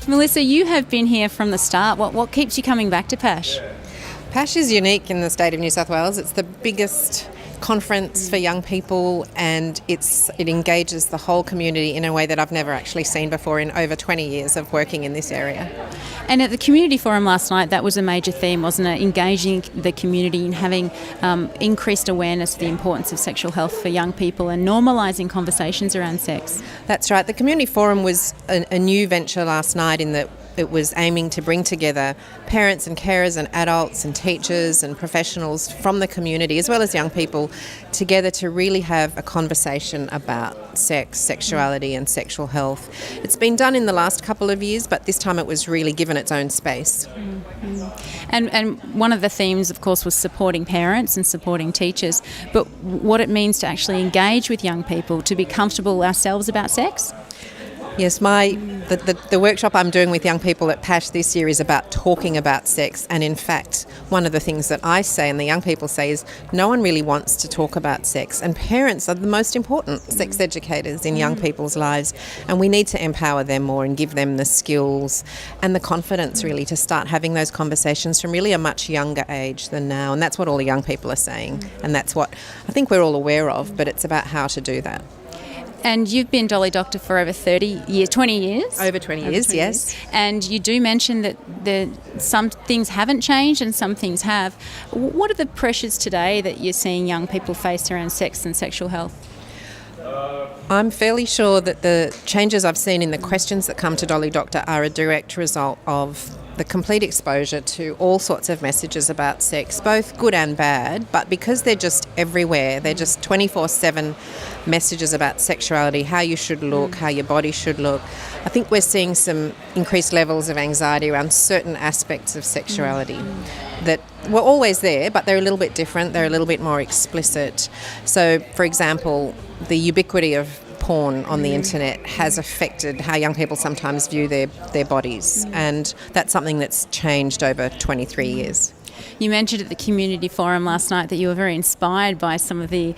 Melissa, you have been here from the start. What keeps you coming back to PASH? PASH is unique in the state of New South Wales. It's the biggest conference for young people, and it engages the whole community in a way that I've never actually seen before in over 20 years of working in this area. And at the community forum last night, that was a major theme, wasn't it? Engaging the community and having increased awareness of the importance of sexual health for young people and normalising conversations around sex. That's right. The community forum was a new venture last night in that it was aiming to bring together parents and carers and adults and teachers and professionals from the community as well as young people together to really have a conversation about sex, sexuality and sexual health. It's been done in the last couple of years, but this time it was really given its own space. And one of the themes, of course, was supporting parents and supporting teachers, but what it means to actually engage with young people, to be comfortable ourselves about sex? Yes, the workshop I'm doing with young people at PASH this year is about talking about sex, and in fact one of the things that I say and the young people say is no one really wants to talk about sex, and parents are the most important sex educators in young people's lives, and we need to empower them more and give them the skills and the confidence really to start having those conversations from really a much younger age than now, and that's what all the young people are saying, and that's what I think we're all aware of, but it's about how to do that. And you've been Dolly Doctor for over 30 years, 20 years? Over 20 years, yes. And you do mention that some things haven't changed and some things have. What are the pressures today that you're seeing young people face around sex and sexual health? I'm fairly sure that the changes I've seen in the questions that come to Dolly Doctor are a direct result of the complete exposure to all sorts of messages about sex, both good and bad, but because they're just everywhere, they're just 24/7 messages about sexuality, how you should look, how your body should look. I think we're seeing some increased levels of anxiety around certain aspects of sexuality that were always there, but they're a little bit different, they're a little bit more explicit. So, for example, the ubiquity of porn on the internet has affected how young people sometimes view their bodies, and that's something that's changed over 23 years. You mentioned at the community forum last night that you were very inspired by some of the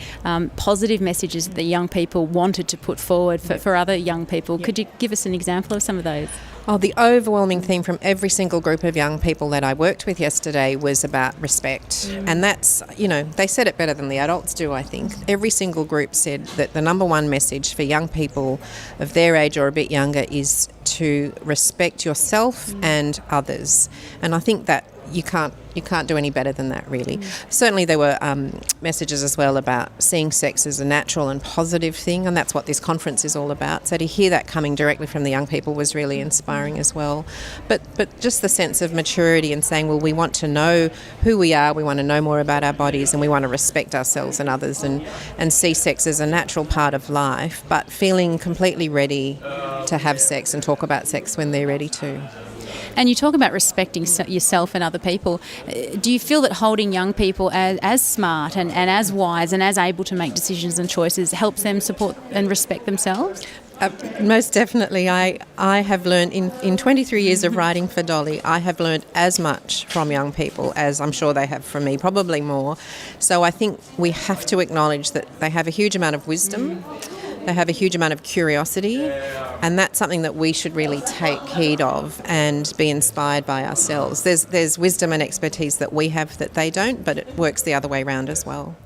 positive messages that the young people wanted to put forward for other young people. Could you give us an example of some of those? Oh, the overwhelming theme from every single group of young people that I worked with yesterday was about respect. And that's, they said it better than the adults do, I think. Every single group said that the number one message for young people of their age or a bit younger is to respect yourself and others. And I think that you can't do any better than that, really. Certainly there were messages as well about seeing sex as a natural and positive thing, and that's what this conference is all about. So to hear that coming directly from the young people was really inspiring as well. But just the sense of maturity and saying, well, we want to know who we are, we want to know more about our bodies, and we want to respect ourselves and others and see sex as a natural part of life, but feeling completely ready to have sex and talk about sex when they're ready to. And you talk about respecting yourself and other people. Do you feel that holding young people as smart and as wise and as able to make decisions and choices helps them support and respect themselves? Most definitely. I have learned in 23 years of writing for Dolly, I have learned as much from young people as I'm sure they have from me, probably more. So I think we have to acknowledge that they have a huge amount of wisdom. They have a huge amount of curiosity, and that's something that we should really take heed of and be inspired by ourselves. There's wisdom and expertise that we have that they don't, but it works the other way around as well.